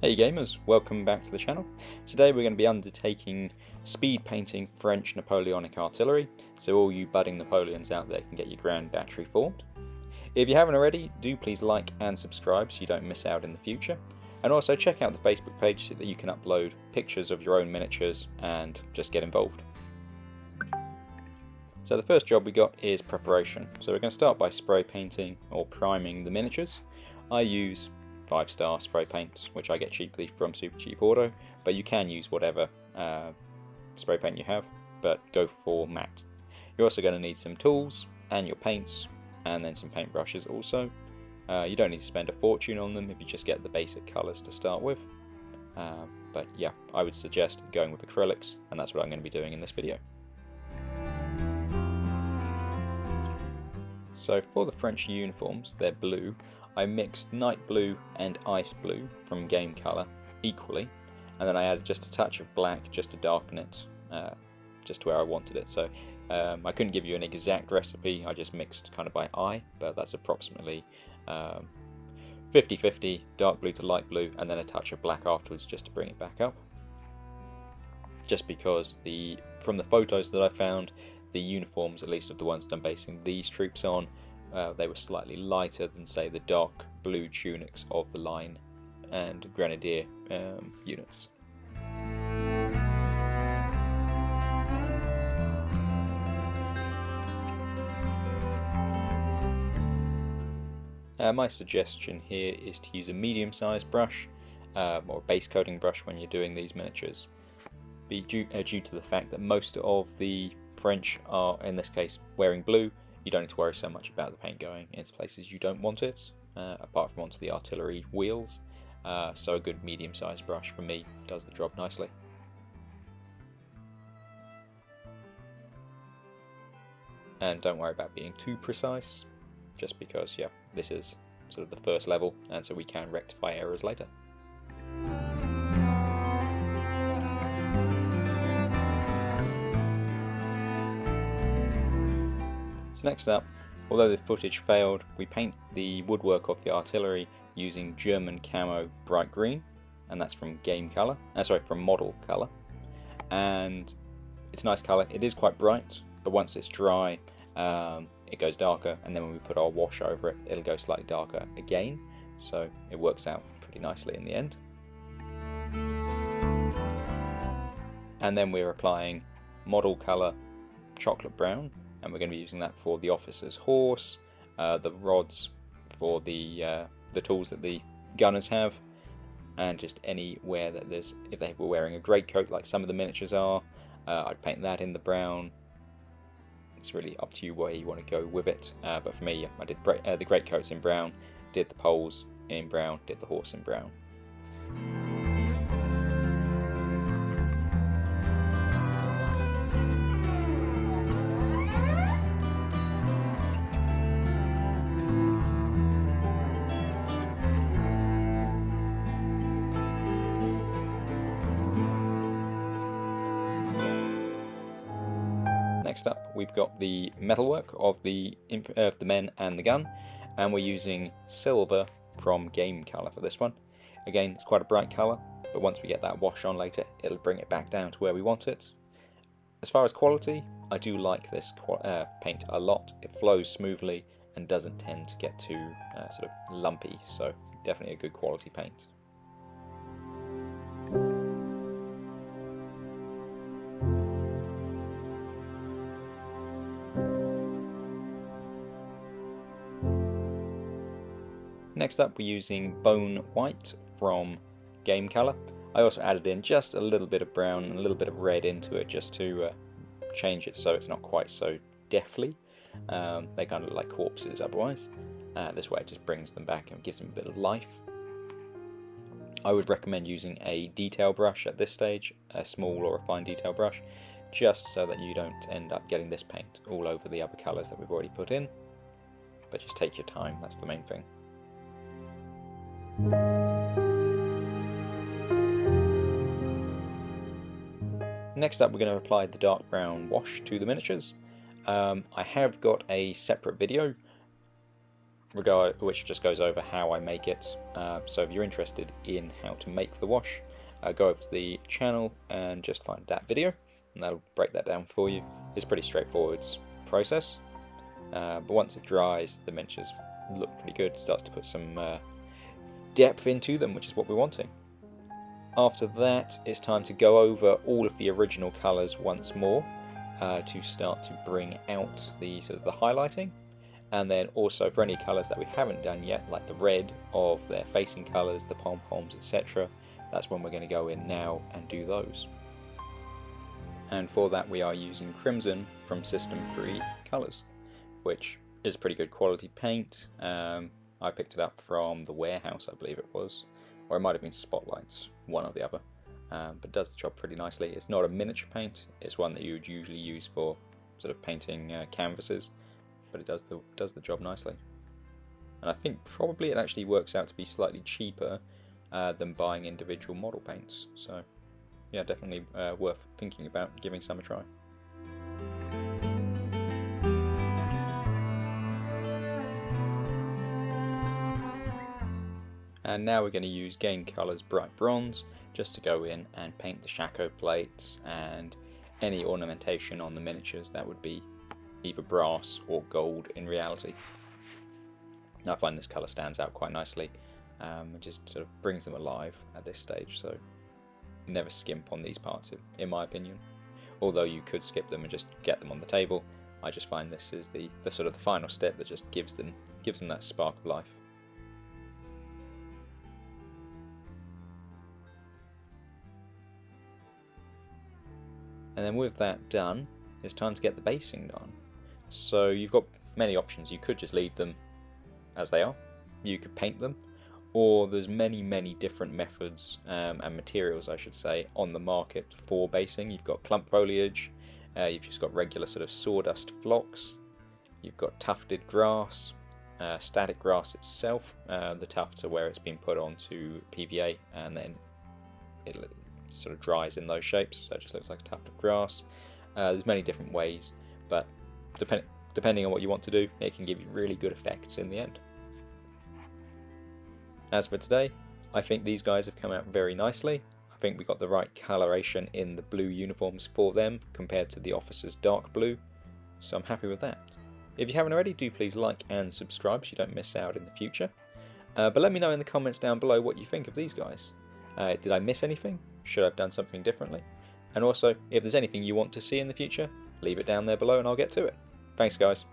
Hey gamers, welcome back to the channel. Today we're going to be undertaking speed painting French Napoleonic artillery, so all you budding Napoleons out there can get your grand battery formed. If you haven't already, do please like and subscribe so you don't miss out in the future. And also check out the Facebook page so that you can upload pictures of your own miniatures and just get involved. So the first job we got is preparation. So we're going to start by spray painting or priming the miniatures. I use 5-star spray paints, which I get cheaply from Super Cheap Auto, but you can use whatever spray paint you have, but go for matte. You're also going to need some tools and your paints, and then some paint brushes also. You don't need to spend a fortune on them if you just get the basic colours to start with, but yeah, I would suggest going with acrylics, and that's what I'm going to be doing in this video. So for the French uniforms, they're blue. I mixed night blue and ice blue from Game Colour equally, and then I added just a touch of black just to darken it, just to where I wanted it. So I couldn't give you an exact recipe, I just mixed kind of by eye, but that's approximately 50-50 dark blue to light blue, and then a touch of black afterwards just to bring it back up. Just because from the photos that I found, the uniforms, at least of the ones that I'm basing these troops on, they were slightly lighter than, say, the dark blue tunics of the line and grenadier units. My suggestion here is to use a medium-sized brush or a base coating brush when you're doing these miniatures, due to the fact that most of the French are, in this case, wearing blue. You don't need to worry so much about the paint going into places you don't want it, apart from onto the artillery wheels, so a good medium-sized brush for me does the job nicely. And don't worry about being too precise, just because, yeah, this is sort of the first level, and so we can rectify errors later. Next up, although the footage failed, we paint the woodwork of the artillery using German camo bright green, and that's from from Model Colour. And it's a nice colour. It is quite bright, but once it's dry, it goes darker, and then when we put our wash over it, it'll go slightly darker again. So it works out pretty nicely in the end. And then we're applying Model Colour chocolate brown, and we're going to be using that for the officer's horse, the rods for the tools that the gunners have, and just anywhere that there's, if they were wearing a greatcoat like some of the miniatures are, I'd paint that in the brown. It's really up to you where you want to go with it, but for me, I did the greatcoats in brown, did the poles in brown, did the horse in brown. Next up, we've got the metalwork of the men and the gun, and we're using silver from Game Colour for this one. Again, it's quite a bright colour, but once we get that wash on later, it'll bring it back down to where we want it. As far as quality, I do like this paint a lot. It flows smoothly and doesn't tend to get too sort of lumpy, so definitely a good quality paint. Next up, we're using Bone White from Game Colour. I also added in just a little bit of brown and a little bit of red into it just to change it so it's not quite so deathly. They kind of look like corpses otherwise. This way it just brings them back and gives them a bit of life. I would recommend using a detail brush at this stage, a small or a fine detail brush, just so that you don't end up getting this paint all over the other colours that we've already put in. But just take your time, that's the main thing. Next up, we're going to apply the dark brown wash to the miniatures. I have got a separate video which just goes over how I make it. So if you're interested in how to make the wash, go over to the channel and just find that video, and that'll break that down for you. It's a pretty straightforward process, but once it dries, the miniatures look pretty good. It starts to put some depth into them, which is what we're wanting. After that, it's time to go over all of the original colours once more to start to bring out the sort of the highlighting. And then also for any colours that we haven't done yet, like the red of their facing colours, the pom-poms, etc., that's when we're going to go in now and do those. And for that we are using Crimson from System 3 Colours, which is pretty good quality paint. I picked it up from the warehouse, I believe it was, or it might have been Spotlights, one or the other, but does the job pretty nicely. It's not a miniature paint, it's one that you would usually use for sort of painting canvases, but it does the job nicely. And I think probably it actually works out to be slightly cheaper than buying individual model paints, so yeah, definitely worth thinking about giving some a try. And now we're going to use Game Colours Bright Bronze just to go in and paint the shako plates and any ornamentation on the miniatures that would be either brass or gold in reality. I find this colour stands out quite nicely. It just sort of brings them alive at this stage, so never skimp on these parts in my opinion. Although you could skip them and just get them on the table, I just find this is the sort of the final step that just gives them that spark of life. And then with that done, it's time to get the basing done. So you've got many options. You could just leave them as they are, you could paint them, or there's many different methods and materials, I should say, on the market for basing. You've got clump foliage, you've just got regular sort of sawdust flocks, you've got tufted grass, static grass itself. The tufts are where it's been put onto PVA and then it sort of dries in those shapes, so it just looks like a tuft of grass. There's many different ways, but depending on what you want to do, it can give you really good effects in the end. As for today, I think these guys have come out very nicely. I think we got the right coloration in the blue uniforms for them compared to the officers' dark blue, so I'm happy with that. If you haven't already, do please like and subscribe so you don't miss out in the future. But let me know in the comments down below what you think of these guys. Did I miss anything? Should I have done something differently? And also, if there's anything you want to see in the future, leave it down there below and I'll get to it. Thanks guys.